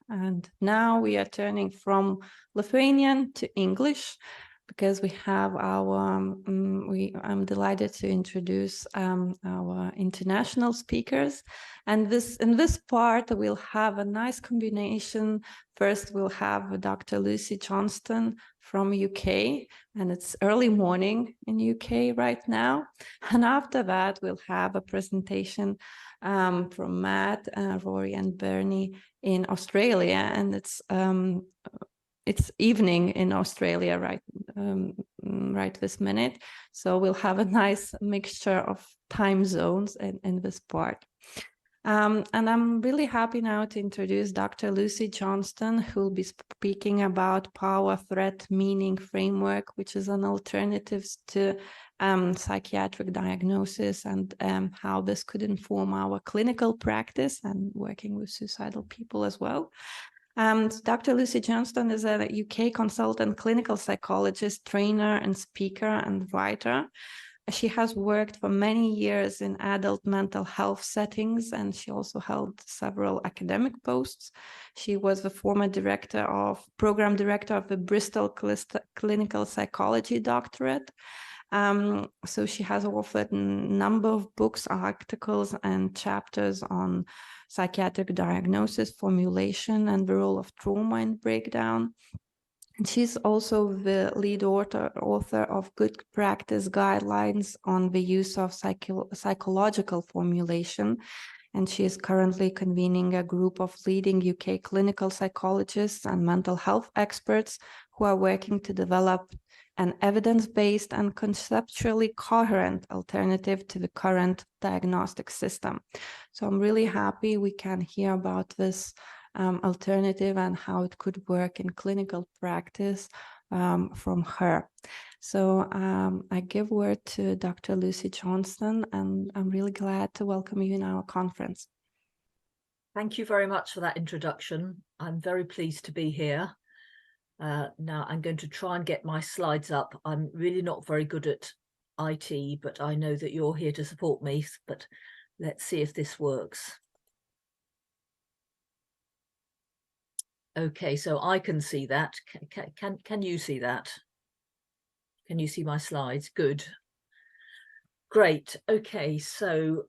And now we are turning from Lithuanian to English because we have our, I'm delighted to introduce our international speakers. And in this part, we'll have a nice combination. First, we'll have Dr. Lucy Johnstone from UK, and it's early morning in UK right now. And after that, we'll have a presentation from Matt, Rory, and Bernie in Australia, and it's evening in Australia right this minute. So we'll have a nice mixture of time zones in this part. And I'm really happy now to introduce Dr. Lucy Johnstone, who will be speaking about power threat meaning framework, which is an alternative to psychiatric diagnosis, and how this could inform our clinical practice and working with suicidal people as well. Dr. Lucy Johnstone is a UK consultant clinical psychologist, trainer, and speaker and writer. She has worked for many years in adult mental health settings, and she also held several academic posts. She was the former program director of the Bristol Clinical Psychology Doctorate. So she has authored a number of books, articles, and chapters on psychiatric diagnosis, formulation, and the role of trauma in breakdown. And she's also the lead author of Good Practice Guidelines on the use of psychological formulation. And she is currently convening a group of leading UK clinical psychologists and mental health experts who are working to develop an evidence-based and conceptually coherent alternative to the current diagnostic system. So I'm really happy we can hear about this alternative and how it could work in clinical practice from her. So I give word to Dr. Lucy Johnstone, and I'm really glad to welcome you in our conference. Thank you very much for that introduction. I'm very pleased to be here. Now I'm going to try and get my slides up. I'm really not very good at IT, but I know that you're here to support me, but let's see if this works. Okay, so I can see that. Can you see that? Can you see my slides? Good. Great. Okay, so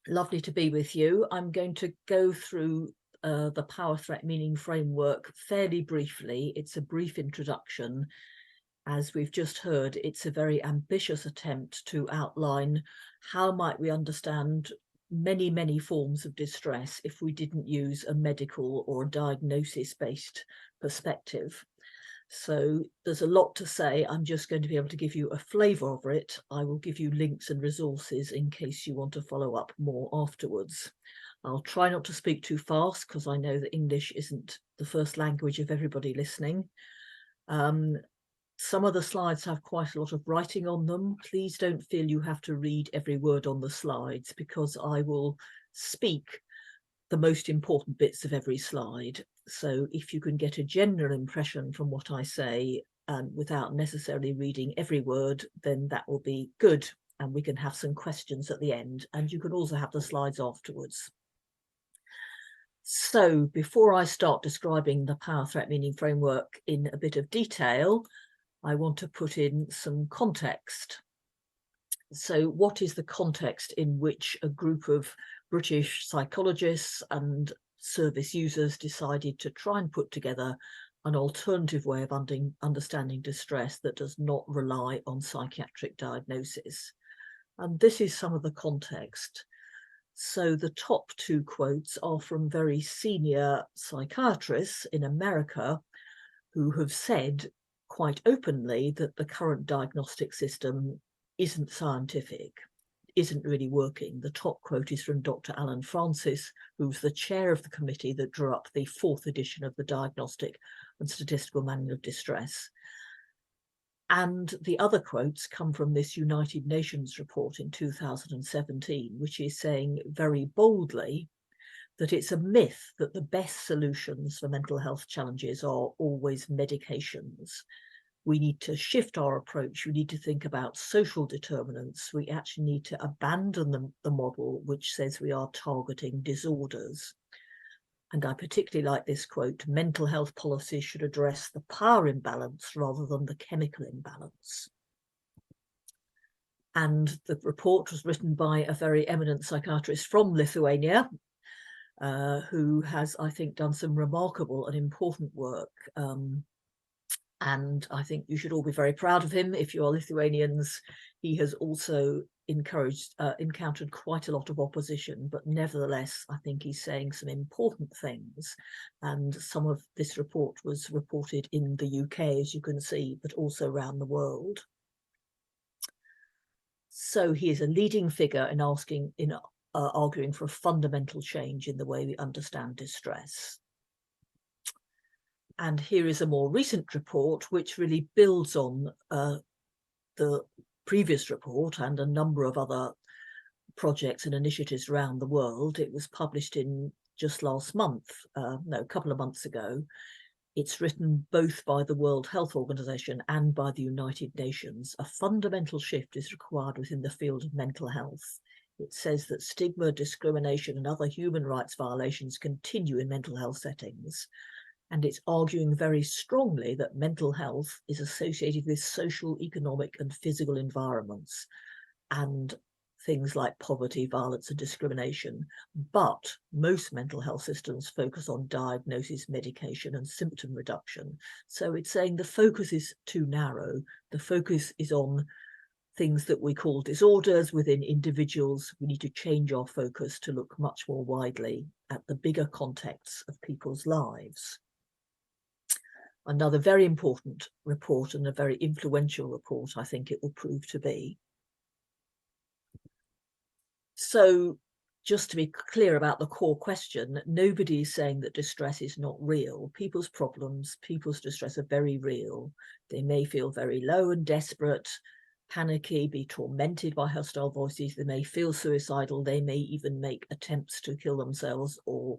lovely to be with you. I'm going to go through the power threat meaning framework fairly briefly. It's a brief introduction. As we've just heard, it's a very ambitious attempt to outline how might we understand many, many forms of distress if we didn't use a medical or a diagnosis-based perspective. So there's a lot to say. I'm just going to be able to give you a flavour of it. I will give you links and resources in case you want to follow up more afterwards. I'll try not to speak too fast because I know that English isn't the first language of everybody listening. Some of the slides have quite a lot of writing on them. Please don't feel you have to read every word on the slides, because I will speak the most important bits of every slide. So if you can get a general impression from what I say without necessarily reading every word, then that will be good. And we can have some questions at the end, and you can also have the slides afterwards. So before I start describing the power threat meaning framework in a bit of detail, I want to put in some context. So what is the context in which a group of British psychologists and service users decided to try and put together an alternative way of understanding distress that does not rely on psychiatric diagnosis? And this is some of the context. So the top two quotes are from very senior psychiatrists in America who have said quite openly that the current diagnostic system isn't scientific, isn't really working. The top quote is from Dr. Alan Francis, who's the chair of the committee that drew up the 4th edition of the Diagnostic and Statistical Manual of Distress. And the other quotes come from this United Nations report in 2017, which is saying very boldly that it's a myth that the best solutions for mental health challenges are always medications. We need to shift our approach. We need to think about social determinants. We actually need to abandon the model which says we are targeting disorders. And I particularly like this quote: mental health policies should address the power imbalance rather than the chemical imbalance. And the report was written by a very eminent psychiatrist from Lithuania, who has, I think, done some remarkable and important work. And I think you should all be very proud of him if you are Lithuanians. He has also encountered quite a lot of opposition, but nevertheless, I think he's saying some important things. And some of this report was reported in the UK, as you can see, but also around the world. So he is a leading figure in arguing for a fundamental change in the way we understand distress. And here is a more recent report, which really builds on the previous report and a number of other projects and initiatives around the world. It was published in just last month, a couple of months ago. It's written both by the World Health Organization and by the United Nations. A fundamental shift is required within the field of mental health. It says that stigma, discrimination, and other human rights violations continue in mental health settings. And it's arguing very strongly that mental health is associated with social, economic, and physical environments, and things like poverty, violence, and discrimination. But most mental health systems focus on diagnosis, medication, and symptom reduction. So it's saying the focus is too narrow. The focus is on things that we call disorders within individuals. We need to change our focus to look much more widely at the bigger contexts of people's lives. Another very important report, and a very influential report, I think it will prove to be. So just to be clear about the core question, nobody is saying that distress is not real. People's problems, people's distress are very real. They may feel very low and desperate, panicky, be tormented by hostile voices. They may feel suicidal. They may even make attempts to kill themselves or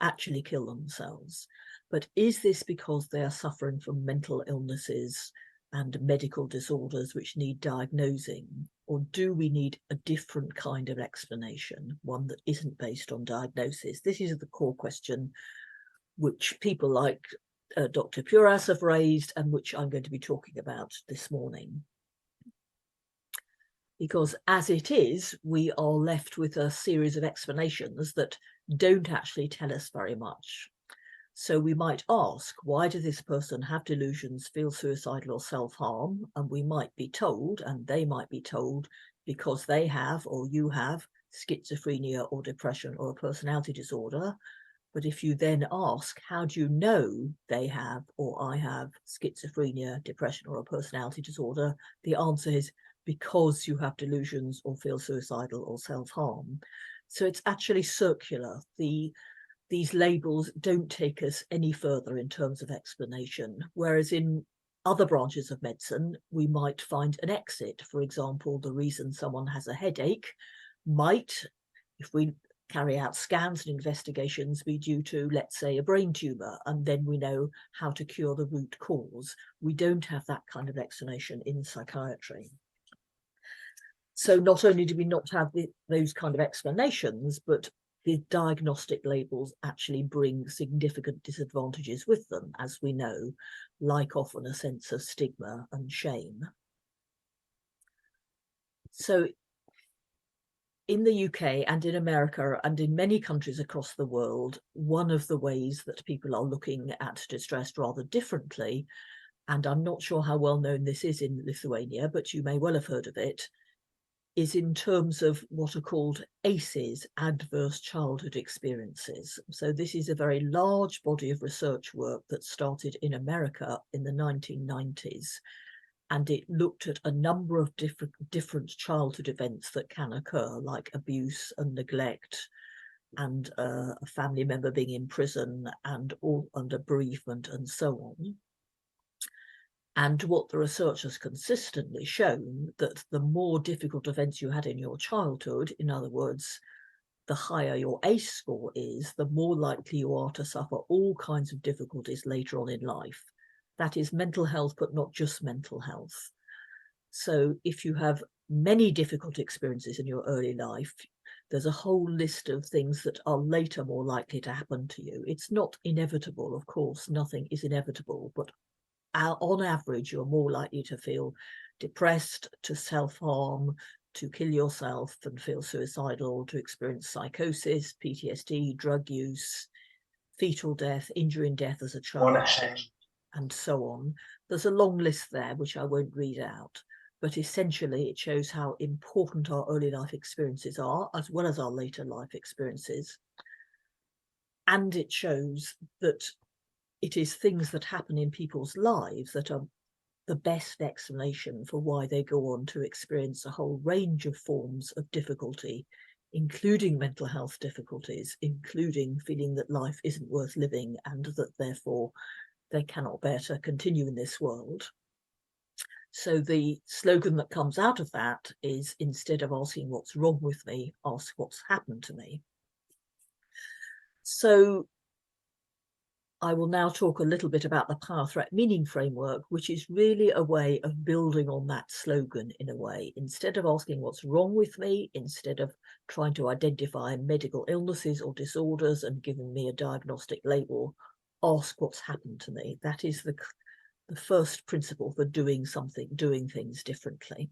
actually kill themselves. But is this because they are suffering from mental illnesses and medical disorders which need diagnosing? Or do we need a different kind of explanation, one that isn't based on diagnosis? This is the core question which people like Dr. Puras have raised, and which I'm going to be talking about this morning. Because as it is, we are left with a series of explanations that don't actually tell us very much. So we might ask, why does this person have delusions, feel suicidal or self-harm? And we might be told, and they might be told, because they have, or you have, schizophrenia or depression or a personality disorder. But if you then ask, how do you know they have, or I have, schizophrenia, depression or a personality disorder? The answer is because you have delusions or feel suicidal or self-harm. So it's actually circular. These labels don't take us any further in terms of explanation, whereas in other branches of medicine, we might find an exit. For example, the reason someone has a headache might, if we carry out scans and investigations, be due to, let's say, a brain tumour, and then we know how to cure the root cause. We don't have that kind of explanation in psychiatry. So not only do we not have those kind of explanations, but the diagnostic labels actually bring significant disadvantages with them, as we know, like often a sense of stigma and shame. So in the UK and in America and in many countries across the world, one of the ways that people are looking at distress rather differently, and I'm not sure how well known this is in Lithuania, but you may well have heard of it, is in terms of what are called ACEs, adverse childhood experiences. So this is a very large body of research work that started in America in the 1990s. And it looked at a number of different childhood events that can occur, like abuse and neglect, and a family member being in prison, and all under bereavement and so on. And what the research has consistently shown, that the more difficult events you had in your childhood, in other words, the higher your ACE score is, the more likely you are to suffer all kinds of difficulties later on in life. That is mental health, but not just mental health. So if you have many difficult experiences in your early life, there's a whole list of things that are later more likely to happen to you. It's not inevitable, of course, nothing is inevitable, but on average, you're more likely to feel depressed, to self-harm, to kill yourself and feel suicidal, to experience psychosis, PTSD, drug use, fetal death, injury and death as a child, and so on. There's a long list there, which I won't read out. But essentially, it shows how important our early life experiences are, as well as our later life experiences. And it shows that it is things that happen in people's lives that are the best explanation for why they go on to experience a whole range of forms of difficulty, including mental health difficulties, including feeling that life isn't worth living and that therefore they cannot bear to continue in this world. So the slogan that comes out of that is, instead of asking what's wrong with me, ask what's happened to me. So I will now talk a little bit about the power threat meaning framework, which is really a way of building on that slogan in a way. Instead of asking what's wrong with me, instead of trying to identify medical illnesses or disorders and giving me a diagnostic label, ask what's happened to me. That is the first principle for doing things differently.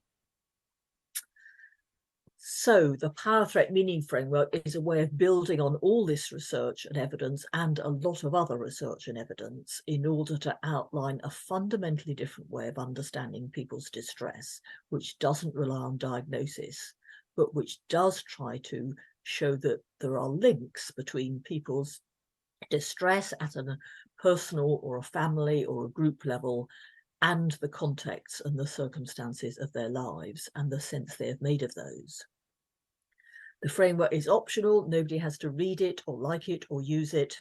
So the power threat meaning framework is a way of building on all this research and evidence and a lot of other research and evidence in order to outline a fundamentally different way of understanding people's distress, which doesn't rely on diagnosis, but which does try to show that there are links between people's distress at a personal or a family or a group level and the context and the circumstances of their lives and the sense they have made of those. The framework is optional. Nobody has to read it or like it or use it.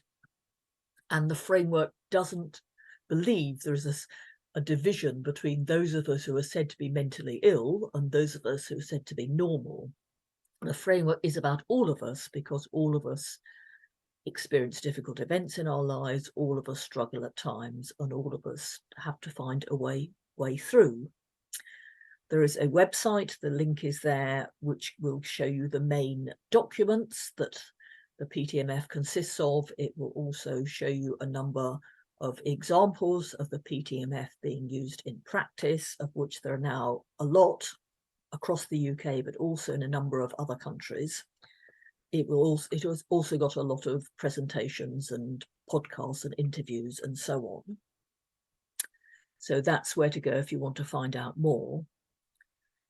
And the framework doesn't believe there is a division between those of us who are said to be mentally ill and those of us who are said to be normal. The framework is about all of us because all of us experience difficult events in our lives, all of us struggle at times, and all of us have to find a way through. There is a website, the link is there, which will show you the main documents that the PTMF consists of. It will also show you a number of examples of the PTMF being used in practice, of which there are now a lot across the UK, but also in a number of other countries. It has also got a lot of presentations and podcasts and interviews and so on. So that's where to go if you want to find out more.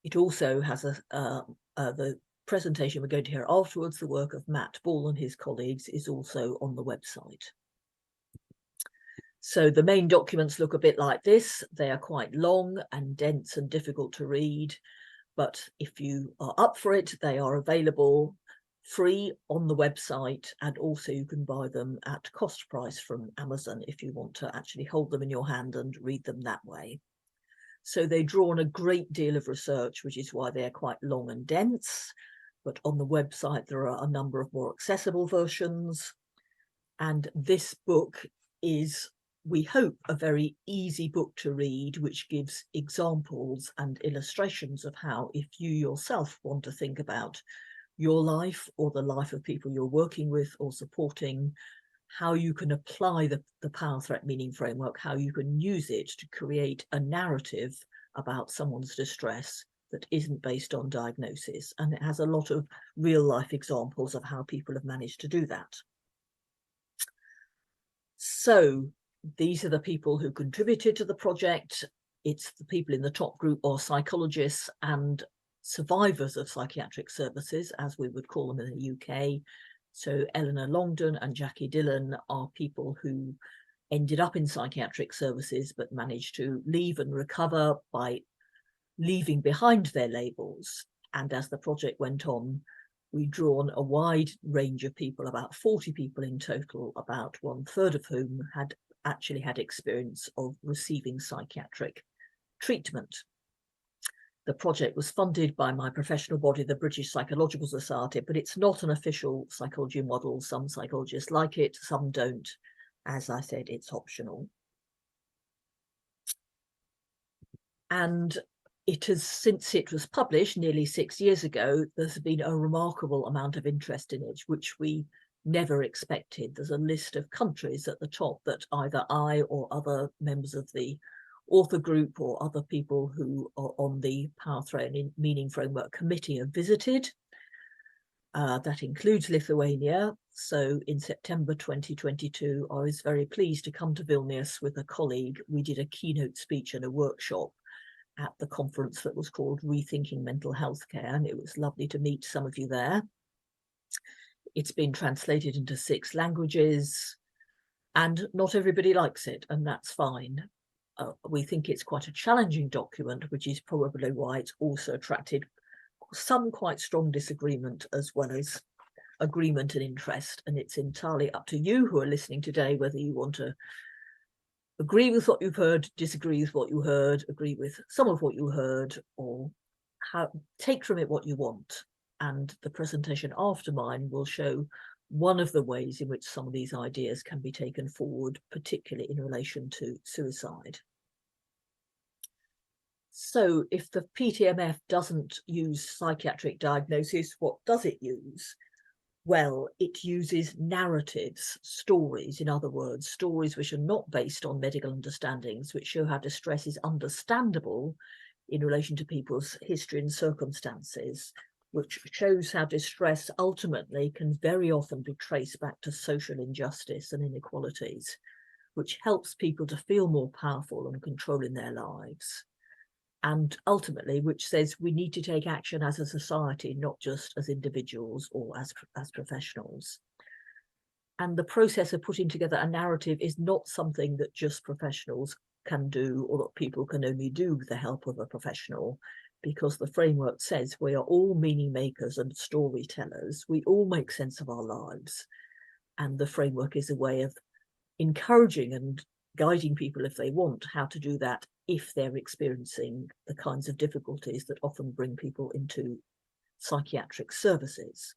It also has the presentation we're going to hear afterwards, the work of Matt Ball and his colleagues, is also on the website. So the main documents look a bit like this. They are quite long and dense and difficult to read, but if you are up for it, they are available free on the website, and also you can buy them at cost price from Amazon if you want to actually hold them in your hand and read them that way. So they draw on a great deal of research, which is why they are quite long and dense. But on the website, there are a number of more accessible versions. And this book is, we hope, a very easy book to read, which gives examples and illustrations of how, if you yourself want to think about your life or the life of people you're working with or supporting, how you can apply the power threat meaning framework, how you can use it to create a narrative about someone's distress that isn't based on diagnosis. And it has a lot of real life examples of how people have managed to do that. So these are the people who contributed to the project. It's the people in the top group are psychologists and survivors of psychiatric services, as we would call them in the UK. So Eleanor Longdon and Jackie Dillon are people who ended up in psychiatric services but managed to leave and recover by leaving behind their labels. And as the project went on, we've drawn a wide range of people, about 40 people in total, about 1/3 of whom had actually had experience of receiving psychiatric treatment. The project was funded by my professional body, the British Psychological Society, but it's not an official psychology model. Some psychologists like it, some don't. As I said, it's optional. And it has, since it was published nearly 6 years ago, there's been a remarkable amount of interest in it, which we never expected. There's a list of countries at the top that either I or other members of the author group or other people who are on the Power and Meaning Framework Committee have visited. That includes Lithuania. So in September 2022, I was very pleased to come to Vilnius with a colleague. We did a keynote speech and a workshop at the conference that was called Rethinking Mental Health Care, and it was lovely to meet some of you there. It's been translated into 6 languages, and not everybody likes it, and that's fine. We think it's quite a challenging document, which is probably why it's also attracted some quite strong disagreement as well as agreement and interest. And it's entirely up to you who are listening today whether you want to agree with what you've heard, disagree with what you heard, agree with some of what you heard, or take from it what you want. And the presentation after mine will show one of the ways in which some of these ideas can be taken forward, particularly in relation to suicide. So if the PTMF doesn't use psychiatric diagnosis, what does it use? Well, it uses narratives, stories, in other words, stories which are not based on medical understandings, which show how distress is understandable in relation to people's history and circumstances, which shows how distress ultimately can very often be traced back to social injustice and inequalities, which helps people to feel more powerful and controlling their lives. And ultimately, which says we need to take action as a society, not just as individuals or as professionals. And the process of putting together a narrative is not something that just professionals can do, or that people can only do with the help of a professional, because the framework says we are all meaning makers and storytellers. We all make sense of our lives. And the framework is a way of encouraging and guiding people, if they want, how to do that if they're experiencing the kinds of difficulties that often bring people into psychiatric services.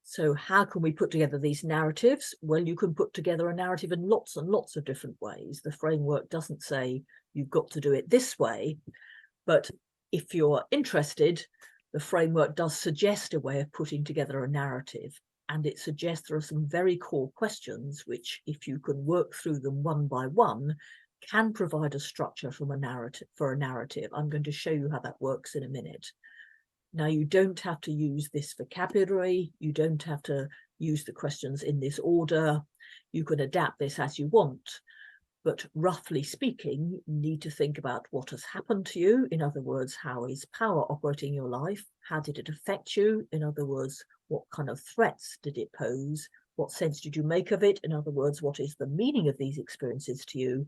So how can we put together these narratives? Well, you can put together a narrative in lots and lots of different ways. The framework doesn't say you've got to do it this way, but if you're interested, the framework does suggest a way of putting together a narrative. And it suggests there are some very core questions which, if you can work through them one by one, can provide a structure for a narrative. I'm going to show you how that works in a minute. Now, you don't have to use this vocabulary. You don't have to use the questions in this order. You can adapt this as you want. But roughly speaking, you need to think about what has happened to you. In other words, how is power operating in your life? How did it affect you? In other words, what kind of threats did it pose? What sense did you make of it? In other words, what is the meaning of these experiences to you?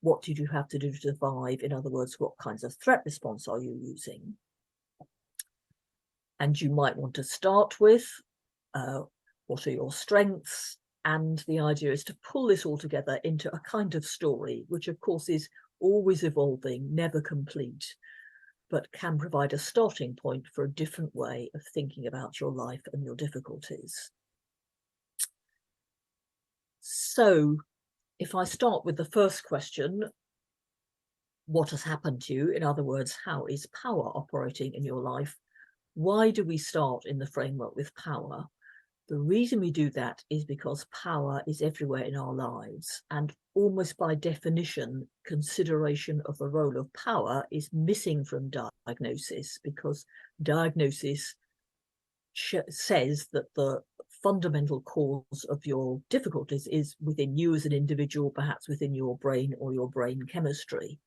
What did you have to do to survive? In other words, what kinds of threat response are you using? And you might want to start with what are your strengths? And the idea is to pull this all together into a kind of story, which of course is always evolving, never complete, but can provide a starting point for a different way of thinking about your life and your difficulties. So if I start with the first question, what has happened to you? In other words, how is power operating in your life? Why do we start in the framework with power? The reason we do that is because power is everywhere in our lives, and almost by definition, consideration of the role of power is missing from diagnosis, because diagnosis says that the fundamental cause of your difficulties is within you as an individual, perhaps within your brain or your brain chemistry.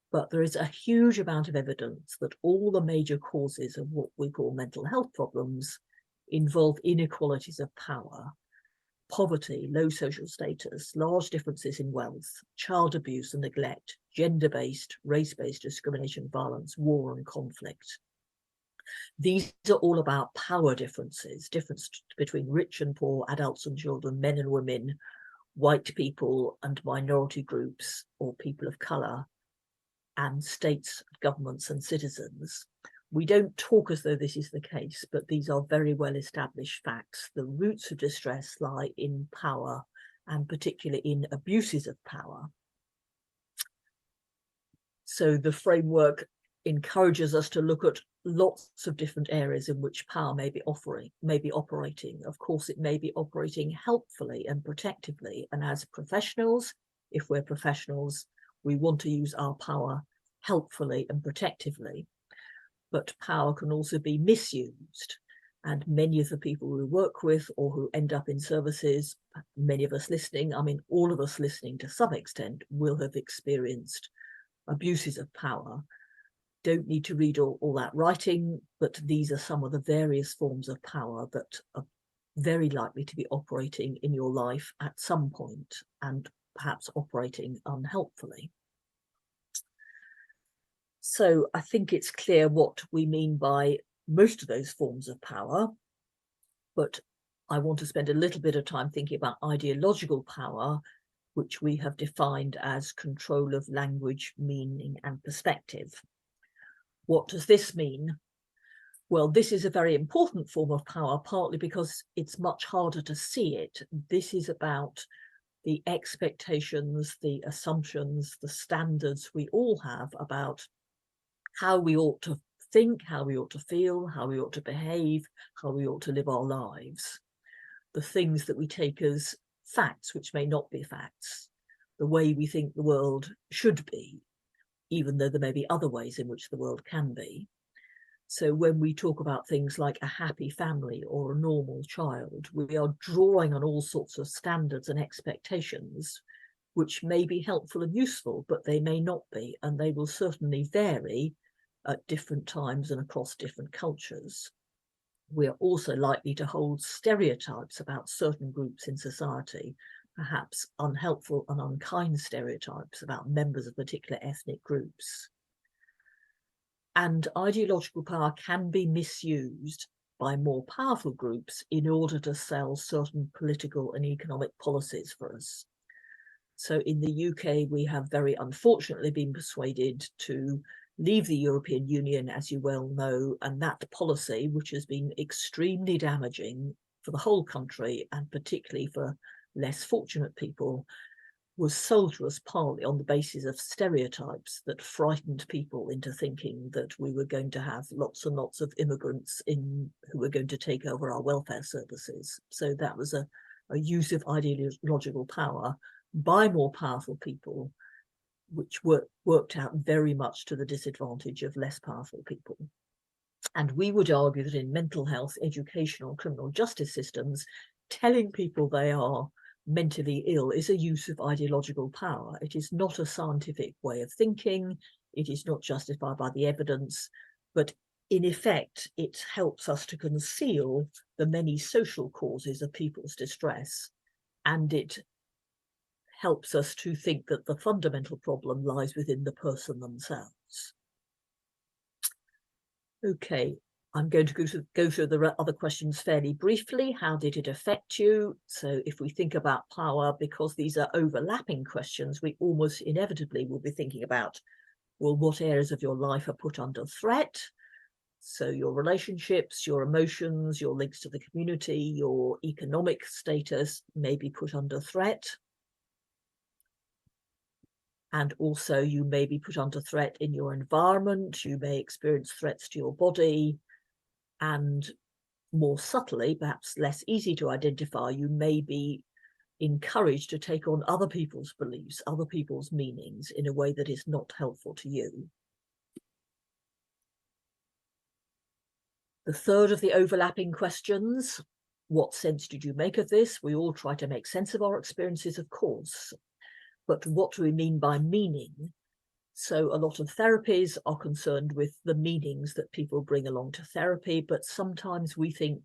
But there is a huge amount of evidence that all the major causes of what we call mental health problems involve inequalities of power, poverty, low social status, large differences in wealth, child abuse and neglect, gender-based, race-based discrimination, violence, war and conflict. These are all about power differences, difference between rich and poor, adults and children, men and women, white people and minority groups or people of colour, and states, governments and citizens. We don't talk as though this is the case, but these are very well established facts. The roots of distress lie in power, and particularly in abuses of power. So the framework encourages us to look at lots of different areas in which power may be operating. Of course, it may be operating helpfully and protectively. And as professionals, if we're professionals, we want to use our power helpfully and protectively. But power can also be misused. And many of the people we work with or who end up in services, many of us listening, I mean, all of us listening to some extent, will have experienced abuses of power. Don't need to read all that writing, but these are some of the various forms of power that are very likely to be operating in your life at some point, and perhaps operating unhelpfully. So I think it's clear what we mean by most of those forms of power, but I want to spend a little bit of time thinking about ideological power, which we have defined as control of language, meaning, and perspective. What does this mean? Well, this is a very important form of power, partly because it's much harder to see it. This is about the expectations, the assumptions, the standards we all have about how we ought to think, how we ought to feel, how we ought to behave, how we ought to live our lives. The things that we take as facts, which may not be facts, the way we think the world should be, even though there may be other ways in which the world can be. So when we talk about things like a happy family or a normal child, we are drawing on all sorts of standards and expectations, which may be helpful and useful, but they may not be, and they will certainly vary at different times and across different cultures. We are also likely to hold stereotypes about certain groups in society, perhaps unhelpful and unkind stereotypes about members of particular ethnic groups. And ideological power can be misused by more powerful groups in order to sell certain political and economic policies for us. So in the UK, we have very unfortunately been persuaded to leave the European Union, as you well know, and that policy, which has been extremely damaging for the whole country and particularly for less fortunate people, was sold to us partly on the basis of stereotypes that frightened people into thinking that we were going to have lots and lots of immigrants who were going to take over our welfare services. So that was a use of ideological power by more powerful people, which worked out very much to the disadvantage of less powerful people. And we would argue that in mental health, educational, criminal justice systems, telling people they are mentally ill is a use of ideological power. It is not a scientific way of thinking. It is not justified by the evidence, but in effect, it helps us to conceal the many social causes of people's distress, and it helps us to think that the fundamental problem lies within the person themselves. Okay, I'm going to go through the other questions fairly briefly. How did it affect you? So if we think about power, because these are overlapping questions, we almost inevitably will be thinking about, well, what areas of your life are put under threat? So your relationships, your emotions, your links to the community, your economic status may be put under threat. And also you may be put under threat in your environment. You may experience threats to your body. And more subtly, perhaps less easy to identify, you may be encouraged to take on other people's beliefs, other people's meanings in a way that is not helpful to you. The third of the overlapping questions, what sense did you make of this? We all try to make sense of our experiences, of course, but what do we mean by meaning? So a lot of therapies are concerned with the meanings that people bring along to therapy, but sometimes we think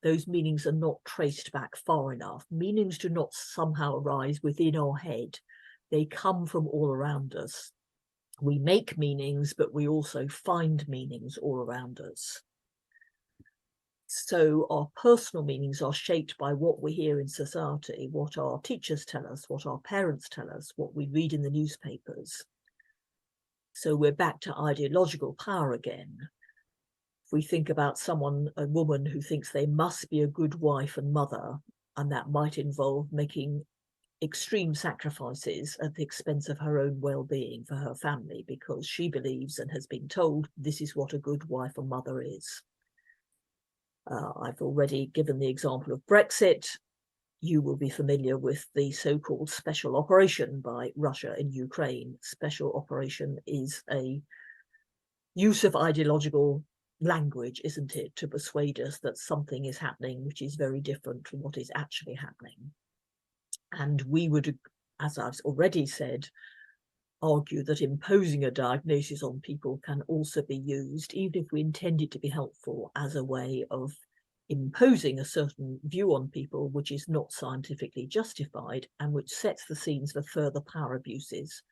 those meanings are not traced back far enough. Meanings do not somehow arise within our head. They come from all around us. We make meanings, but we also find meanings all around us. So our personal meanings are shaped by what we hear in society, what our teachers tell us, what our parents tell us, what we read in the newspapers. So we're back to ideological power again. If we think about a woman who thinks they must be a good wife and mother, and that might involve making extreme sacrifices at the expense of her own well-being for her family, because she believes and has been told this is what a good wife and mother is. I've already given the example of Brexit. You will be familiar with the so-called special operation by Russia in Ukraine. Special operation is a use of ideological language, isn't it, to persuade us that something is happening which is very different from what is actually happening. And we would, as I've already said, argue that imposing a diagnosis on people can also be used, even if we intend it to be helpful, as a way of imposing a certain view on people which is not scientifically justified and which sets the scenes for further power abuses.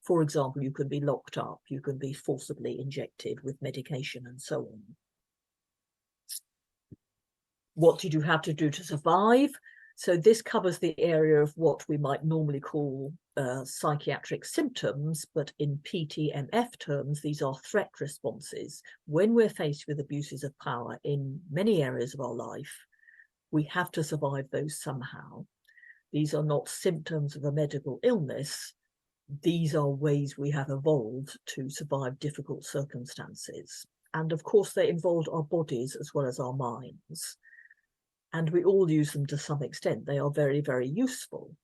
For example, you can be locked up, you can be forcibly injected with medication and so on. What did you have to do to survive? So this covers the area of what we might normally call psychiatric symptoms, but in PTMF terms, these are threat responses. When we're faced with abuses of power in many areas of our life, we have to survive those somehow. These are not symptoms of a medical illness. These are ways we have evolved to survive difficult circumstances. And of course, they involved our bodies as well as our minds. And we all use them to some extent. They are very, very useful.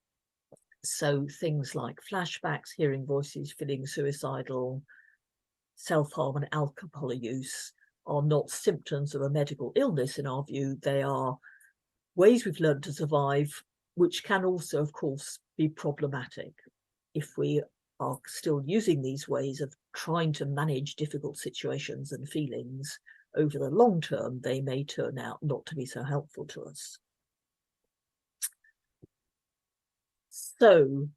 So things like flashbacks, hearing voices, feeling suicidal, self-harm and alcohol use are not symptoms of a medical illness in our view. They are ways we've learned to survive, which can also, of course, be problematic. If we are still using these ways of trying to manage difficult situations and feelings, over the long term, they may turn out not to be so helpful to us. So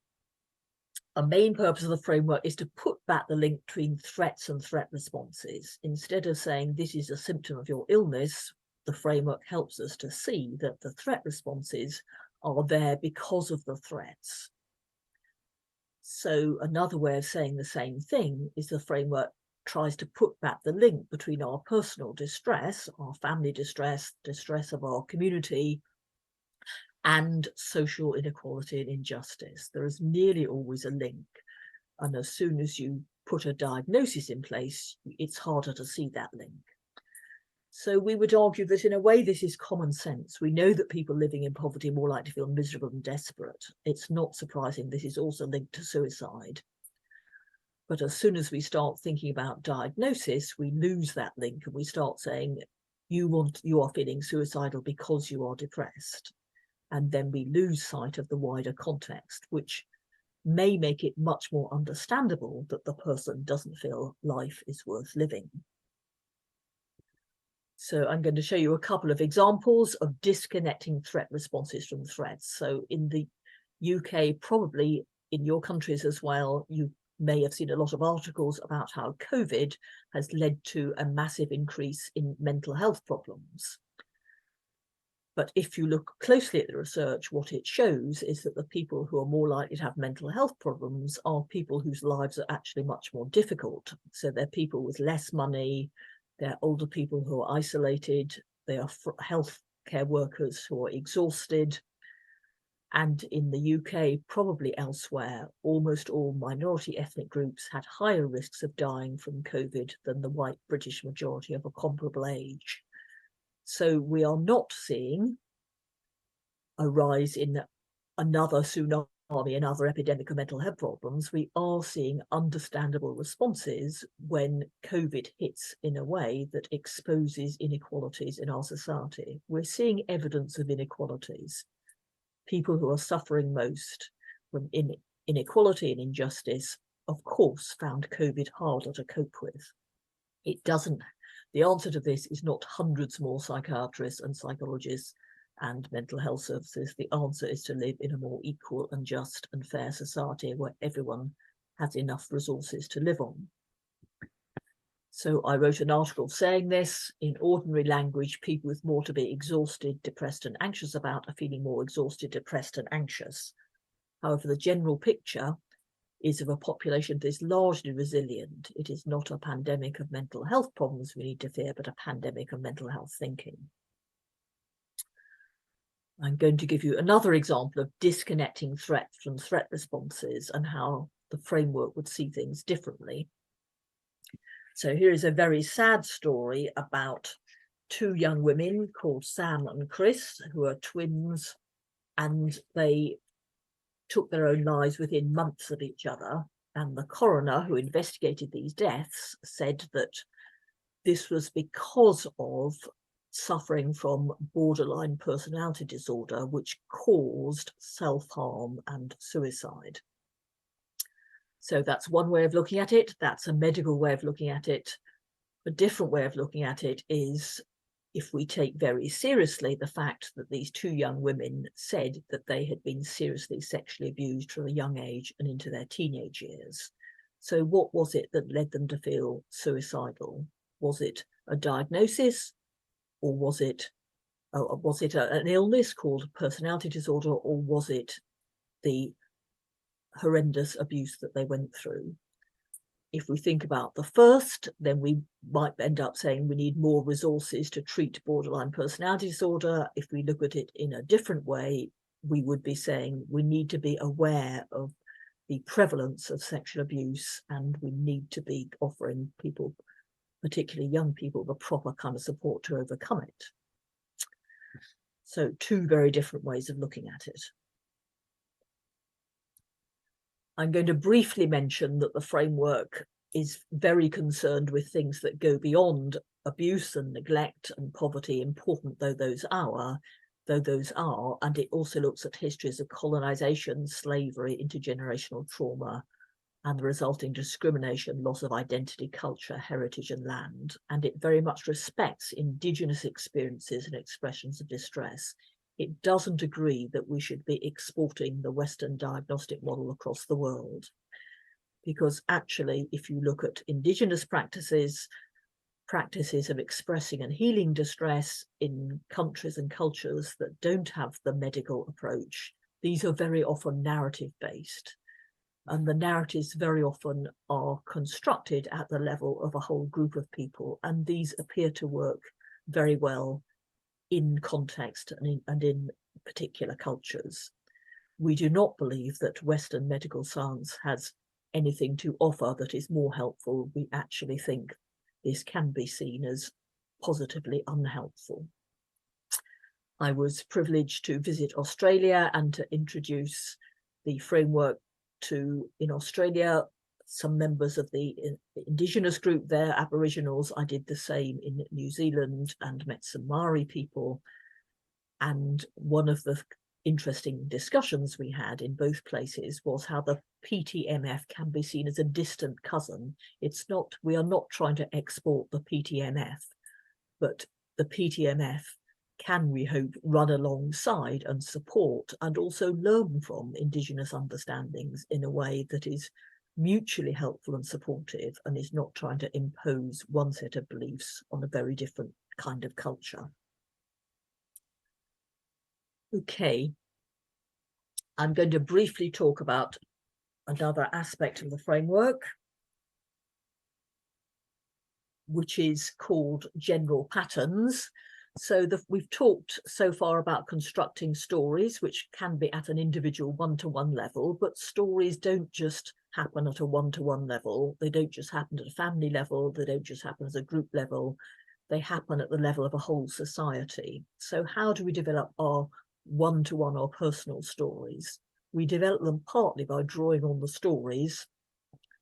a main purpose of the framework is to put back the link between threats and threat responses. Instead of saying this is a symptom of your illness, the framework helps us to see that the threat responses are there because of the threats. So another way of saying the same thing is the framework tries to put back the link between our personal distress, our family distress, distress of our community, and social inequality and injustice. There is nearly always a link. And as soon as you put a diagnosis in place, it's harder to see that link. So we would argue that in a way, this is common sense. We know that people living in poverty are more likely to feel miserable and desperate. It's not surprising this is also linked to suicide. But as soon as we start thinking about diagnosis, we lose that link and we start saying, you are feeling suicidal because you are depressed. And then we lose sight of the wider context, which may make it much more understandable that the person doesn't feel life is worth living. So I'm going to show you a couple of examples of disconnecting threat responses from threats. So in the UK, probably in your countries as well, you may have seen a lot of articles about how COVID has led to a massive increase in mental health problems. But if you look closely at the research, what it shows is that the people who are more likely to have mental health problems are people whose lives are actually much more difficult. So they're people with less money, they're older people who are isolated, they are healthcare workers who are exhausted. And in the UK, probably elsewhere, almost all minority ethnic groups had higher risks of dying from COVID than the white British majority of a comparable age. So we are not seeing a rise in another tsunami, another epidemic of mental health problems. We are seeing understandable responses when COVID hits in a way that exposes inequalities in our society. We're seeing evidence of inequalities. People who are suffering most from inequality and injustice, of course, found COVID harder to cope with. The answer to this is not hundreds more psychiatrists and psychologists and mental health services. The answer is to live in a more equal and just and fair society where everyone has enough resources to live on. So I wrote an article saying this. In ordinary language, people with more to be exhausted, depressed and anxious about are feeling more exhausted, depressed and anxious. However, the general picture is of a population that is largely resilient. It is not a pandemic of mental health problems we need to fear, but a pandemic of mental health thinking. I'm going to give you another example of disconnecting threat from threat responses and how the framework would see things differently. So here is a very sad story about two young women called Sam and Chris, who are twins, and they took their own lives within months of each other. And the coroner who investigated these deaths said that this was because of suffering from borderline personality disorder, which caused self-harm and suicide. So that's one way of looking at it. That's a medical way of looking at it. A different way of looking at it is if we take very seriously the fact that these two young women said that they had been seriously sexually abused from a young age and into their teenage years. So what was it that led them to feel suicidal? Was it a diagnosis, or was it an illness called personality disorder, or was it the horrendous abuse that they went through? If we think about the first, then we might end up saying we need more resources to treat borderline personality disorder. If we look at it in a different way, we would be saying we need to be aware of the prevalence of sexual abuse, and we need to be offering people, particularly young people, the proper kind of support to overcome it. So two very different ways of looking at it. I'm going to briefly mention that the framework is very concerned with things that go beyond abuse and neglect and poverty, important though those are, and it also looks at histories of colonization, slavery, intergenerational trauma, and the resulting discrimination, loss of identity, culture, heritage, and land. And it very much respects Indigenous experiences and expressions of distress. It doesn't agree that we should be exporting the Western diagnostic model across the world. Because actually, if you look at Indigenous practices of expressing and healing distress in countries and cultures that don't have the medical approach, these are very often narrative-based. And the narratives very often are constructed at the level of a whole group of people. And these appear to work very well in context and in particular cultures. We do not believe that Western medical science has anything to offer that is more helpful. We actually think this can be seen as positively unhelpful. I was privileged to visit Australia and to introduce the framework in Australia, some members of the Indigenous group there, Aboriginals. I did the same in New Zealand and met some Maori people. And one of the interesting discussions we had in both places was how the PTMF can be seen as a distant cousin. It's not, we are not trying to export the PTMF, but the PTMF can, we hope, run alongside and support and also learn from Indigenous understandings in a way that is mutually helpful and supportive and is not trying to impose one set of beliefs on a very different kind of culture. Okay, I'm going to briefly talk about another aspect of the framework, which is called general patterns. So we've talked so far about constructing stories, which can be at an individual one-to-one level, but stories don't just happen at a one-to-one level. They don't just happen at a family level. They don't just happen at a group level. They happen at the level of a whole society. So how do we develop our one-to-one or personal stories? We develop them partly by drawing on the stories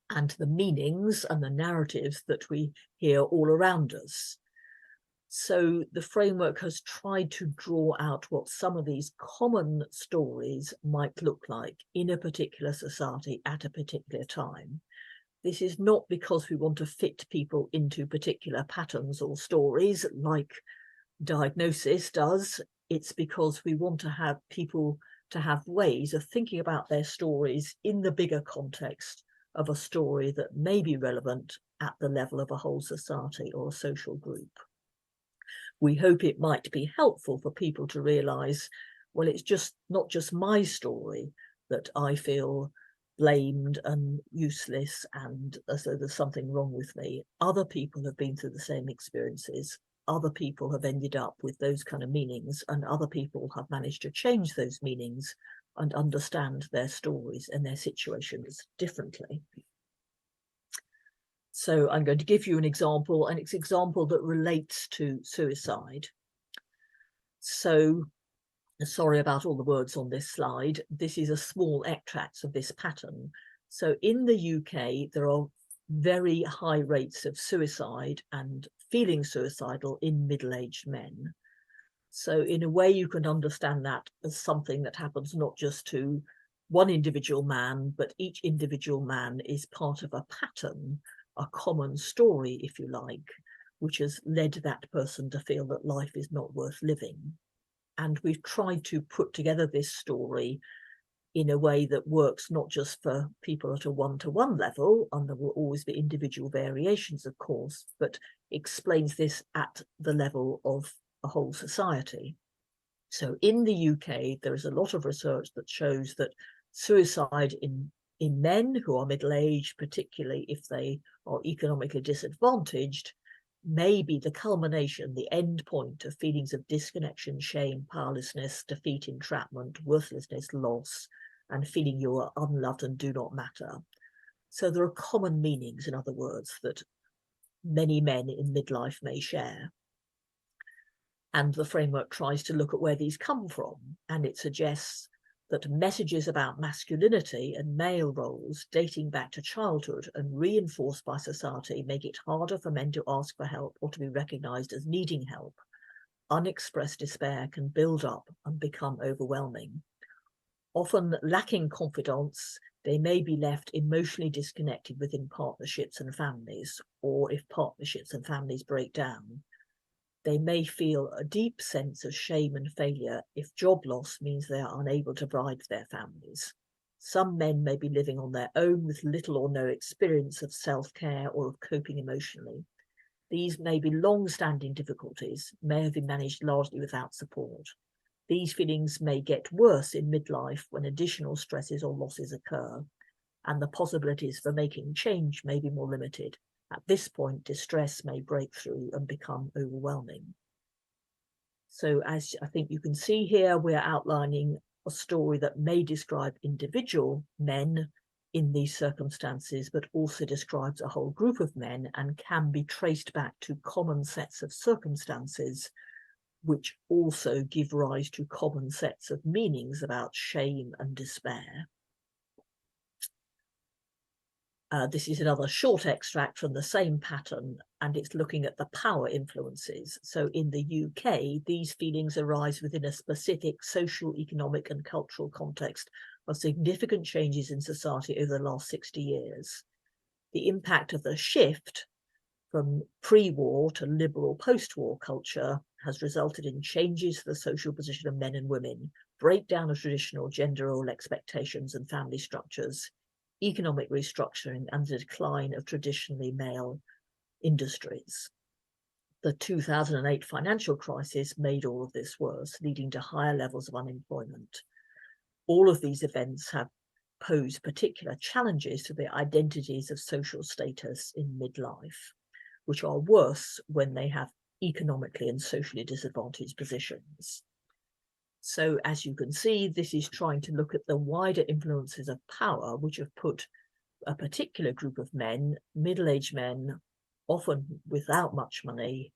and the meanings and the narratives that we hear all around us. So the framework has tried to draw out what some of these common stories might look like in a particular society at a particular time. This is not because we want to fit people into particular patterns or stories like diagnosis does. It's because we want to have people to have ways of thinking about their stories in the bigger context of a story that may be relevant at the level of a whole society or a social group. We hope it might be helpful for people to realise, well, it's just not just my story that I feel blamed and useless and as though there's something wrong with me. Other people have been through the same experiences other people have ended up with those kind of meanings, and other people have managed to change those meanings and understand their stories and their situations differently. So I'm going to give you an example, and it's an example that relates to suicide. So sorry about all the words on this slide. This is a small extract of this pattern. So in the UK, there are very high rates of suicide and feeling suicidal in middle-aged men. So in a way, you can understand that as something that happens not just to one individual man, but each individual man is part of a pattern, a common story, if you like, which has led that person to feel that life is not worth living. And we've tried to put together this story in a way that works not just for people at a one-to-one level, and there will always be individual variations, of course, but explains this at the level of a whole society. So in the UK, there is a lot of research that shows that suicide in men who are middle-aged, particularly if they are economically disadvantaged, may be the culmination, the end point of feelings of disconnection, shame, powerlessness, defeat, entrapment, worthlessness, loss, and feeling you are unloved and do not matter. So there are common meanings, in other words, that many men in midlife may share. And the framework tries to look at where these come from, and it suggests that messages about masculinity and male roles dating back to childhood and reinforced by society make it harder for men to ask for help or to be recognised as needing help. Unexpressed despair can build up and become overwhelming. Often lacking confidence, they may be left emotionally disconnected within partnerships and families, or if partnerships and families break down, they may feel a deep sense of shame and failure if job loss means they are unable to provide for their families. Some men may be living on their own with little or no experience of self-care or of coping emotionally. These may be long-standing difficulties, may have been managed largely without support. These feelings may get worse in midlife when additional stresses or losses occur, and the possibilities for making change may be more limited. At this point, distress may break through and become overwhelming. So as I think you can see here, we're outlining a story that may describe individual men in these circumstances, but also describes a whole group of men and can be traced back to common sets of circumstances, which also give rise to common sets of meanings about shame and despair. This is another short extract from the same pattern, and it's looking at the power influences. So in the UK, these feelings arise within a specific social, economic and cultural context of significant changes in society over the last 60 years. The impact of the shift from pre-war to liberal post-war culture has resulted in changes to the social position of men and women, breakdown of traditional gender role expectations and family structures, economic restructuring and the decline of traditionally male industries. The 2008 financial crisis made all of this worse, leading to higher levels of unemployment. All of these events have posed particular challenges to the identities of social status in midlife, which are worse when they have economically and socially disadvantaged positions. So as you can see, this is trying to look at the wider influences of power, which have put a particular group of men, middle-aged men, often without much money,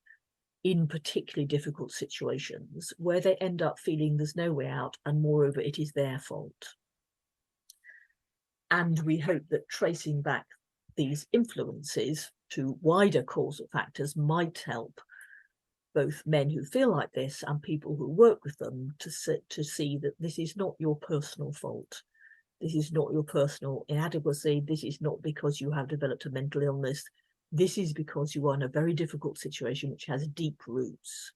in particularly difficult situations where they end up feeling there's no way out, and moreover, it is their fault. And we hope that tracing back these influences to wider causal factors might help both men who feel like this and people who work with them to see that this is not your personal fault. This is not your personal inadequacy. This is not because you have developed a mental illness. This is because you are in a very difficult situation which has deep roots.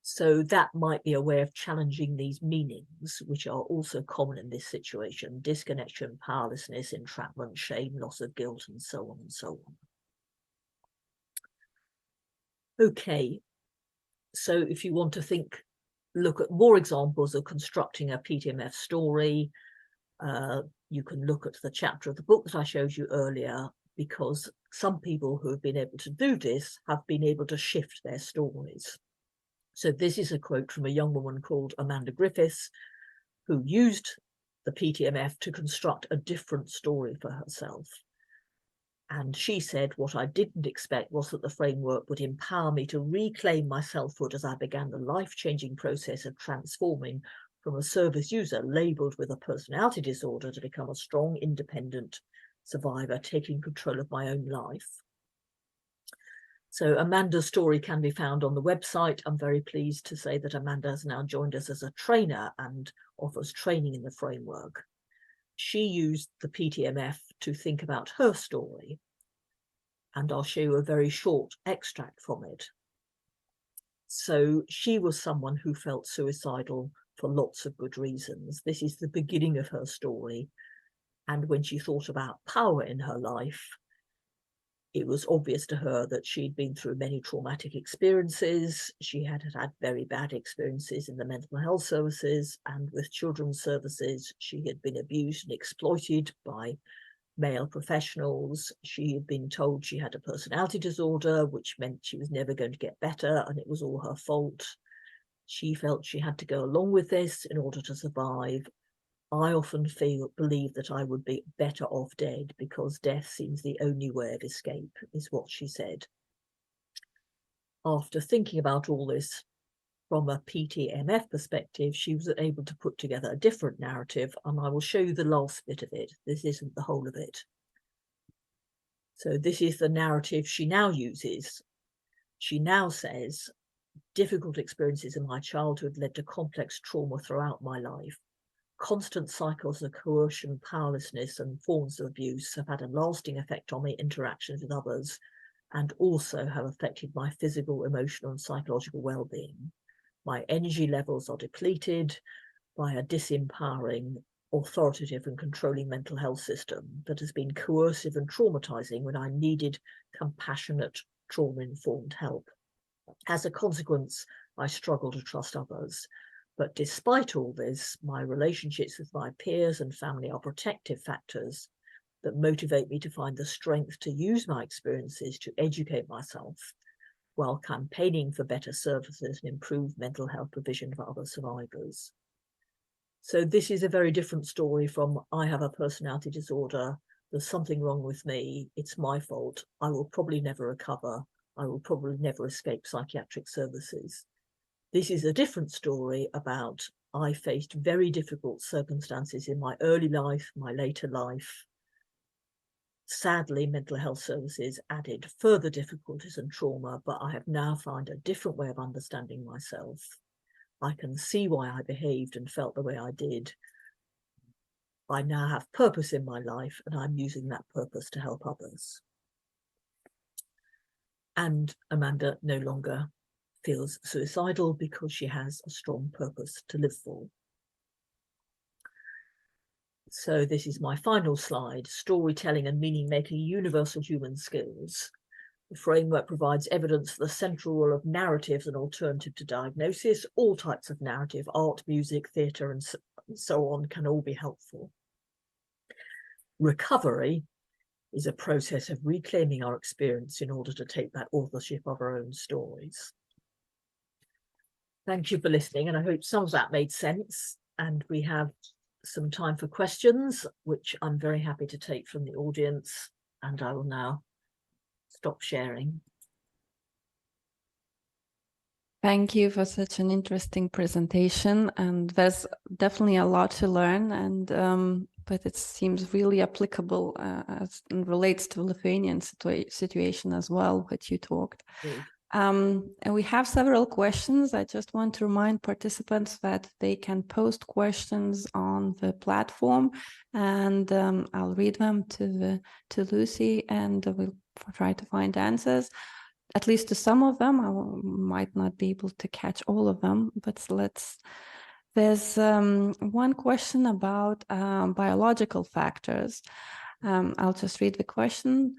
So that might be a way of challenging these meanings, which are also common in this situation: disconnection, powerlessness, entrapment, shame, loss of guilt, and so on and so on. Okay, so if you want to look at more examples of constructing a PTMF story, you can look at the chapter of the book that I showed you earlier, because some people who have been able to do this have been able to shift their stories. So this is a quote from a young woman called Amanda Griffiths, who used the PTMF to construct a different story for herself. And she said, what I didn't expect was that the framework would empower me to reclaim my selfhood as I began the life-changing process of transforming from a service user labelled with a personality disorder to become a strong, independent survivor, taking control of my own life. So Amanda's story can be found on the website. I'm very pleased to say that Amanda has now joined us as a trainer and offers training in the framework. She used the PTMF to think about her story, and I'll show you a very short extract from it. So she was someone who felt suicidal for lots of good reasons. This is the beginning of her story. And when she thought about power in her life, it was obvious to her that she'd been through many traumatic experiences. She had had very bad experiences in the mental health services and with children's services. She had been abused and exploited by male professionals. She had been told she had a personality disorder, which meant she was never going to get better and it was all her fault. She felt she had to go along with this in order to survive. I often believe that I would be better off dead because death seems the only way of escape, is what she said. After thinking about all this from a PTMF perspective, she was able to put together a different narrative, and I will show you the last bit of it. This isn't the whole of it. So this is the narrative she now uses. She now says, difficult experiences in my childhood led to complex trauma throughout my life. Constant cycles of coercion, powerlessness, and forms of abuse have had a lasting effect on my interactions with others and also have affected my physical, emotional, and psychological well-being. My energy levels are depleted by a disempowering, authoritative, and controlling mental health system that has been coercive and traumatizing when I needed compassionate, trauma-informed help. As a consequence, I struggle to trust others. But despite all this, my relationships with my peers and family are protective factors that motivate me to find the strength to use my experiences to educate myself while campaigning for better services and improved mental health provision for other survivors. So this is a very different story from I have a personality disorder, there's something wrong with me, it's my fault, I will probably never recover, I will probably never escape psychiatric services. This is a different story about I faced very difficult circumstances in my early life, my later life. Sadly, mental health services added further difficulties and trauma, but I have now found a different way of understanding myself. I can see why I behaved and felt the way I did. I now have purpose in my life and I'm using that purpose to help others. And Amanda no longer feels suicidal because she has a strong purpose to live for. So this is my final slide, storytelling and meaning-making universal human skills. The framework provides evidence for the central role of narrative as an alternative to diagnosis. All types of narrative, art, music, theatre, and so on can all be helpful. Recovery is a process of reclaiming our experience in order to take back authorship of our own stories. Thank you for listening, and I hope some of that made sense. And we have some time for questions, which I'm very happy to take from the audience. And I will now stop sharing. Thank you for such an interesting presentation. And there's definitely a lot to learn, and but it seems really applicable as and relates to Lithuanian situation as well, what you talked. And we have several questions. I just want to remind participants that they can post questions on the platform, and I'll read them to Lucy, and we'll try to find answers, at least to some of them. I might not be able to catch all of them, but there's one question about biological factors. I'll just read the question.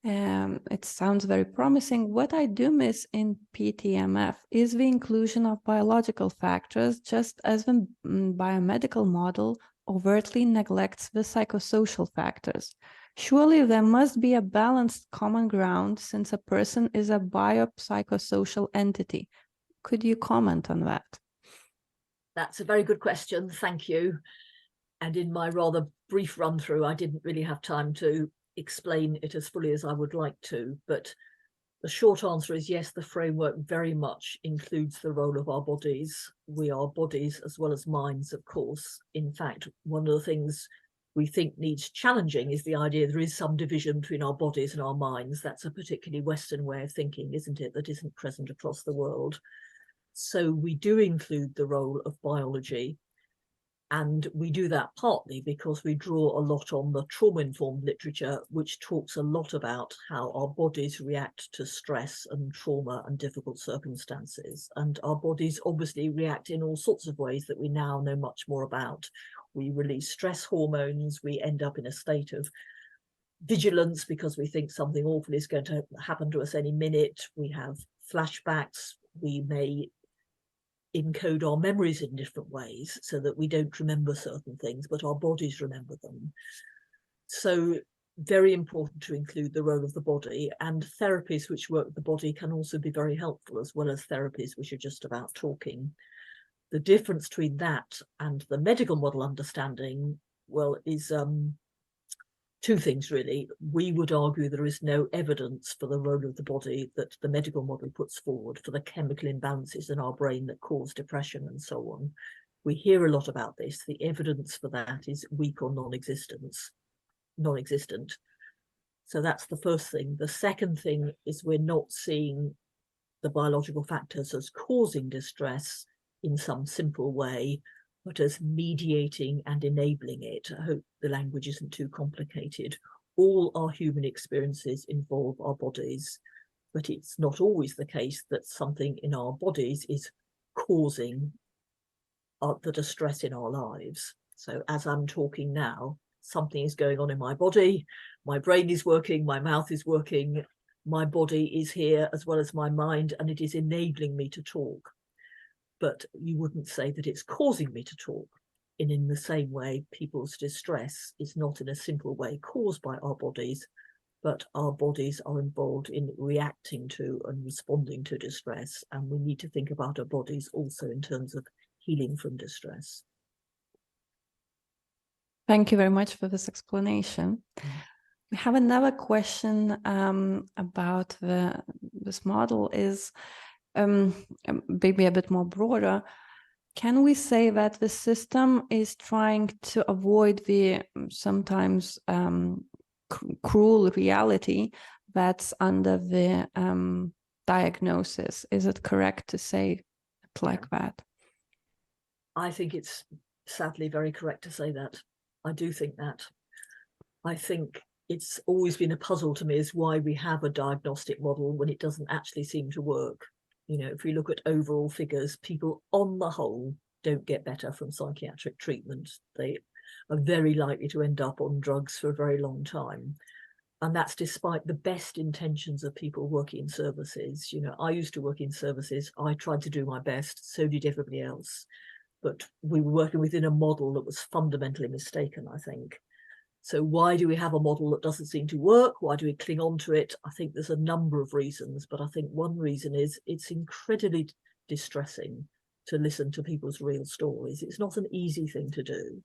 It sounds very promising. What I do miss in PTMF is the inclusion of biological factors, just as the biomedical model overtly neglects the psychosocial factors. Surely there must be a balanced common ground since a person is a biopsychosocial entity. Could you comment on that? That's a very good question. Thank you. And in my rather brief run through, I didn't really have time to explain it as fully as I would like to. But the short answer is yes, the framework very much includes the role of our bodies. We are bodies as well as minds, of course. In fact, one of the things we think needs challenging is the idea there is some division between our bodies and our minds. That's a particularly Western way of thinking, isn't it? That isn't present across the world. So we do include the role of biology. And we do that partly because we draw a lot on the trauma-informed literature, which talks a lot about how our bodies react to stress and trauma and difficult circumstances. And our bodies obviously react in all sorts of ways that we now know much more about. We release stress hormones, we end up in a state of vigilance because we think something awful is going to happen to us any minute. We have flashbacks, we may encode our memories in different ways so that we don't remember certain things, but our bodies remember them. So very important to include the role of the body, and therapies which work with the body can also be very helpful, as well as therapies which are just about talking. The difference between that and the medical model understanding, well, is two things really. We would argue there is no evidence for the role of the body that the medical model puts forward for the chemical imbalances in our brain that cause depression and so on. We hear a lot about this. The evidence for that is weak or non-existent. So that's the first thing. The second thing is we're not seeing the biological factors as causing distress in some simple way, but as mediating and enabling it. I hope the language isn't too complicated. All our human experiences involve our bodies, but it's not always the case that something in our bodies is causing the distress in our lives. So as I'm talking now, something is going on in my body, my brain is working, my mouth is working, my body is here as well as my mind, and it is enabling me to talk. But you wouldn't say that it's causing me to talk. And in the same way, people's distress is not in a simple way caused by our bodies, but our bodies are involved in reacting to and responding to distress. And we need to think about our bodies also in terms of healing from distress. Thank you very much for this explanation. We have another question about this model is maybe a bit more broader. Can we say that the system is trying to avoid the sometimes cruel reality that's under the diagnosis? Is it correct to say it like that? I think it's sadly very correct to say that. I do think that. I think it's always been a puzzle to me is why we have a diagnostic model when it doesn't actually seem to work. You know, if we look at overall figures, people on the whole don't get better from psychiatric treatment. They are very likely to end up on drugs for a very long time. And that's despite the best intentions of people working in services. You know, I used to work in services. I tried to do my best. So did everybody else. But we were working within a model that was fundamentally mistaken, I think. So why do we have a model that doesn't seem to work? Why do we cling on to it? I think there's a number of reasons, but I think one reason is it's incredibly distressing to listen to people's real stories. It's not an easy thing to do.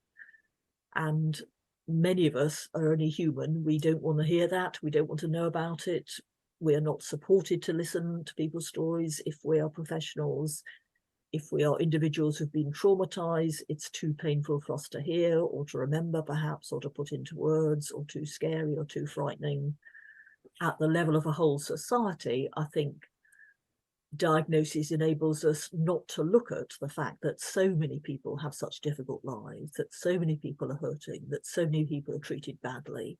And many of us are only human. We don't want to hear that. We don't want to know about it. We are not supported to listen to people's stories if we are professionals. If we are individuals who've been traumatized, it's too painful for us to hear or to remember, perhaps, or to put into words, or too scary or too frightening. At the level of a whole society, I think diagnosis enables us not to look at the fact that so many people have such difficult lives, that so many people are hurting, that so many people are treated badly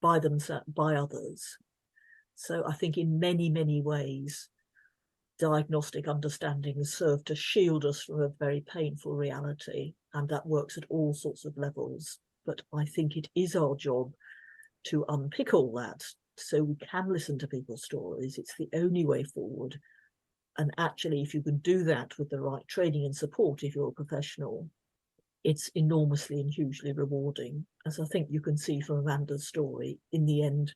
by themselves, by others. So I think in many, many ways, diagnostic understandings serve to shield us from a very painful reality, and that works at all sorts of levels. But I think it is our job to unpick all that so we can listen to people's stories. It's the only way forward. And actually, if you can do that with the right training and support, if you're a professional, it's enormously and hugely rewarding. As I think you can see from Amanda's story, in the end,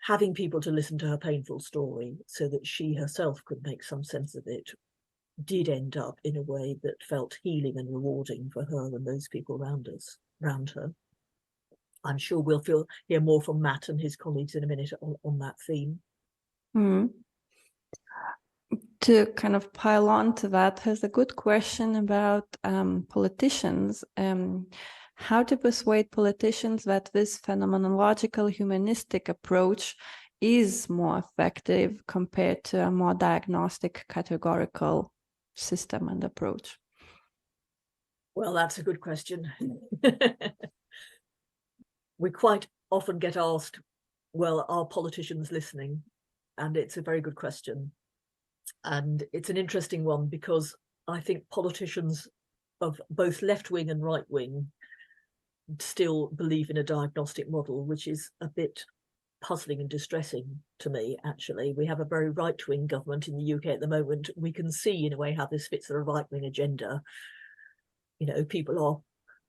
having people to listen to her painful story so that she herself could make some sense of it did end up in a way that felt healing and rewarding for her and those people around her. I'm sure we'll hear more from Matt and his colleagues in a minute on that theme. Mm. To kind of pile on to that, has a good question about politicians. How to persuade politicians that this phenomenological humanistic approach is more effective compared to a more diagnostic categorical system and approach? Well, that's a good question. We quite often get asked, well, are politicians listening? And it's a very good question. And it's an interesting one because I think politicians of both left wing and right wing still believe in a diagnostic model, which is a bit puzzling and distressing to me, actually. We have a very right-wing government in the UK at the moment. We can see, in a way, how this fits a right-wing agenda. You know, people are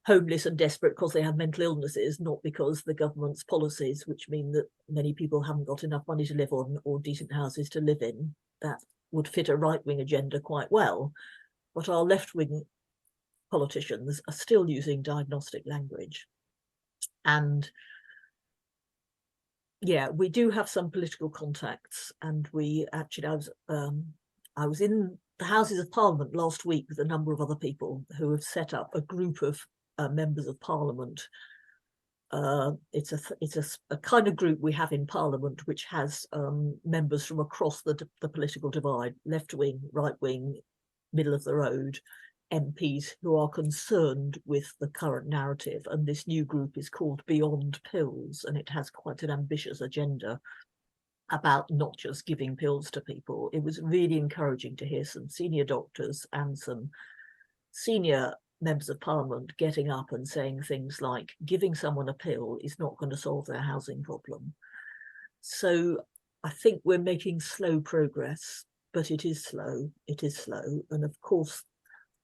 homeless and desperate because they have mental illnesses, not because the government's policies, which mean that many people haven't got enough money to live on or decent houses to live in. That would fit a right-wing agenda quite well. But our left-wing politicians are still using diagnostic language. And yeah, we do have some political contacts, and we actually, I was in the Houses of Parliament last week with a number of other people who have set up a group of members of Parliament. It's a kind of group we have in Parliament, which has members from across the political divide, left wing, right wing, middle of the road, MPs who are concerned with the current narrative. And this new group is called Beyond Pills, and it has quite an ambitious agenda about not just giving pills to people. It was really encouraging to hear some senior doctors and some senior members of Parliament getting up and saying things like, giving someone a pill is not going to solve their housing problem. So I think we're making slow progress, but it is slow. It is slow. And of course,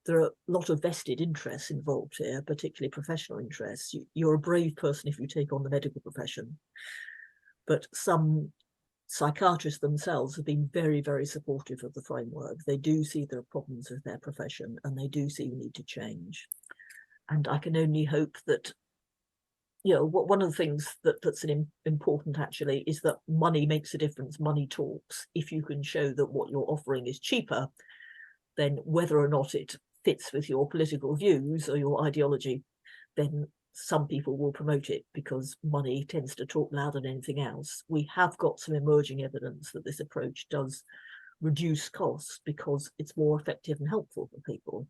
there are a lot of vested interests involved here, particularly professional interests. You're a brave person if you take on the medical profession. But some psychiatrists themselves have been very, very supportive of the framework. They do see there are problems with their profession, and they do see we need to change. And I can only hope that, you know, one of the things that's important actually is that money makes a difference. Money talks. If you can show that what you're offering is cheaper, then whether or not it fits with your political views or your ideology, then some people will promote it because money tends to talk louder than anything else. We have got some emerging evidence that this approach does reduce costs because it's more effective and helpful for people.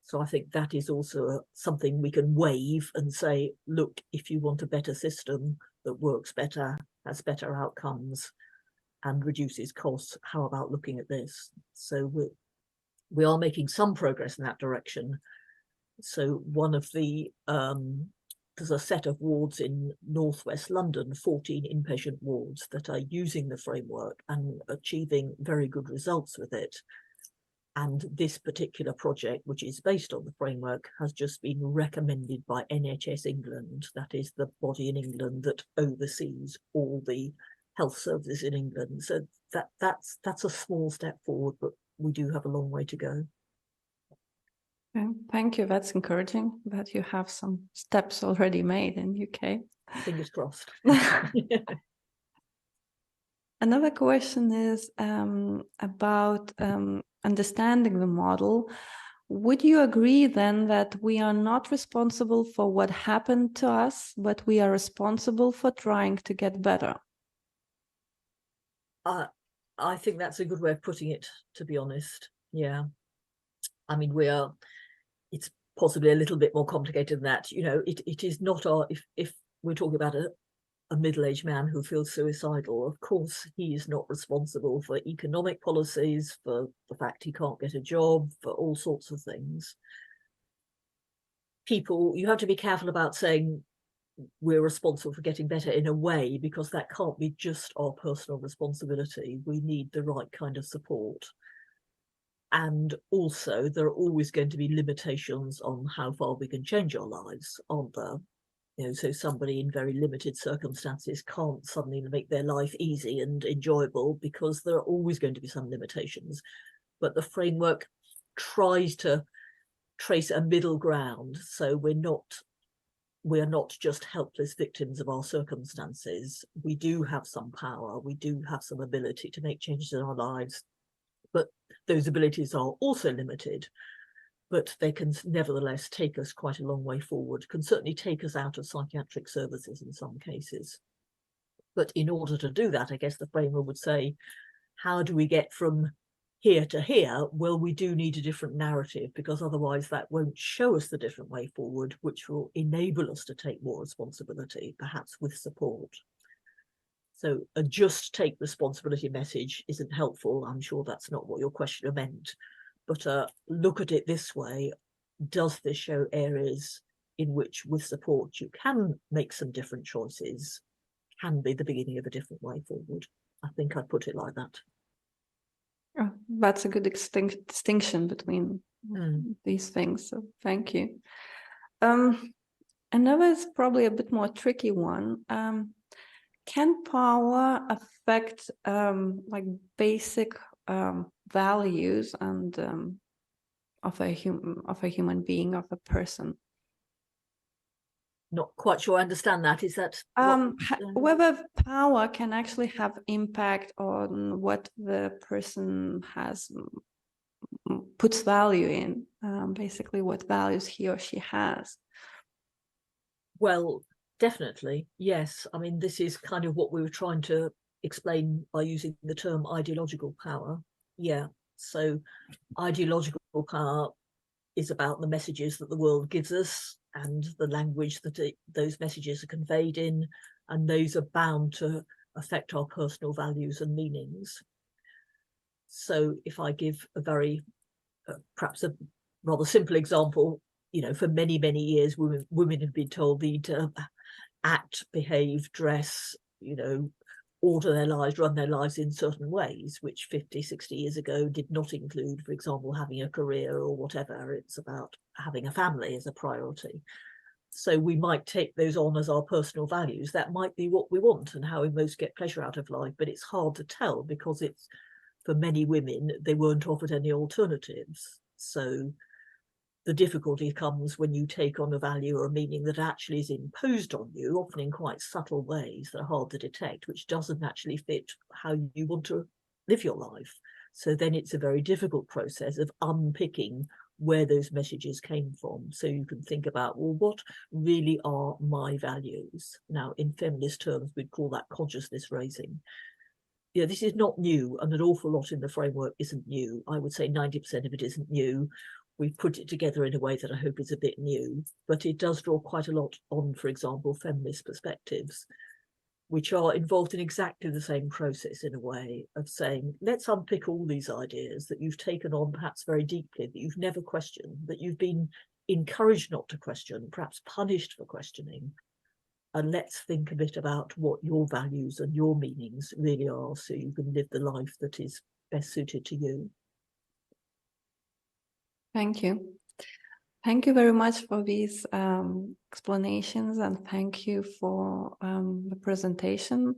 So I think that is also something we can wave and say, look, if you want a better system that works better, has better outcomes and reduces costs, how about looking at this? So we are making some progress in that direction. So one of the, there's a set of wards in northwest London, 14 inpatient wards that are using the framework and achieving very good results with it. And this particular project, which is based on the framework, has just been recommended by NHS England. That is the body in England that oversees all the health services in England. So that's a small step forward, but we do have a long way to go. Thank you. That's encouraging that you have some steps already made in UK. Fingers crossed. Another question is about understanding the model. Would you agree then that we are not responsible for what happened to us, but we are responsible for trying to get better? I think that's a good way of putting it, to be honest. Yeah. I mean, it's possibly a little bit more complicated than that. You know, it is not if we're talking about a middle-aged man who feels suicidal, of course he is not responsible for economic policies, for the fact he can't get a job, for all sorts of things. You have to be careful about saying we're responsible for getting better in a way, because that can't be just our personal responsibility. We need the right kind of support. And also, there are always going to be limitations on how far we can change our lives, aren't there? You know, so somebody in very limited circumstances can't suddenly make their life easy and enjoyable, because there are always going to be some limitations. But the framework tries to trace a middle ground, so we're not just helpless victims of our circumstances. We do have some power, we do have some ability to make changes in our lives, but those abilities are also limited. But they can nevertheless take us quite a long way forward, can certainly take us out of psychiatric services in some cases. But in order to do that, I guess the framework would say, how do we get from here to here? Well, we do need a different narrative, because otherwise that won't show us the different way forward, which will enable us to take more responsibility, perhaps with support. So a just take responsibility message isn't helpful. I'm sure that's not what your questioner meant. But look at it this way. Does this show areas in which with support you can make some different choices, can be the beginning of a different way forward? I think I'd put it like that. Oh, that's a good distinction between these things. So thank you. Another is probably a bit more tricky one. Can power affect like basic values and of a human being, of a person? Not quite sure I understand that. Is that whether power can actually have impact on what the person has puts value in, basically what values he or she has? Well, definitely, yes. I mean, this is kind of what we were trying to explain by using the term ideological power. Yeah, so ideological power is about the messages that the world gives us and the language that those messages are conveyed in, and those are bound to affect our personal values and meanings. So if I give a very, perhaps a rather simple example, you know, for many, many years, women have been told they need to act, behave, dress, you know, order their lives, run their lives in certain ways, which 50, 60 years ago did not include, for example, having a career or whatever. It's about having a family as a priority. So we might take those on as our personal values. That might be what we want and how we most get pleasure out of life, but it's hard to tell, because it's, for many women, they weren't offered any alternatives. So the difficulty comes when you take on a value or a meaning that actually is imposed on you, often in quite subtle ways that are hard to detect, which doesn't actually fit how you want to live your life. So then it's a very difficult process of unpicking where those messages came from. So you can think about, well, what really are my values? Now, in feminist terms, we'd call that consciousness raising. Yeah, this is not new, and an awful lot in the framework isn't new. I would say 90% of it isn't new. We've put it together in a way that I hope is a bit new, but it does draw quite a lot on, for example, feminist perspectives, which are involved in exactly the same process, in a way, of saying, let's unpick all these ideas that you've taken on perhaps very deeply, that you've never questioned, that you've been encouraged not to question, perhaps punished for questioning. And let's think a bit about what your values and your meanings really are, so you can live the life that is best suited to you. Thank you. Thank you very much for these explanations, and thank you for the presentation.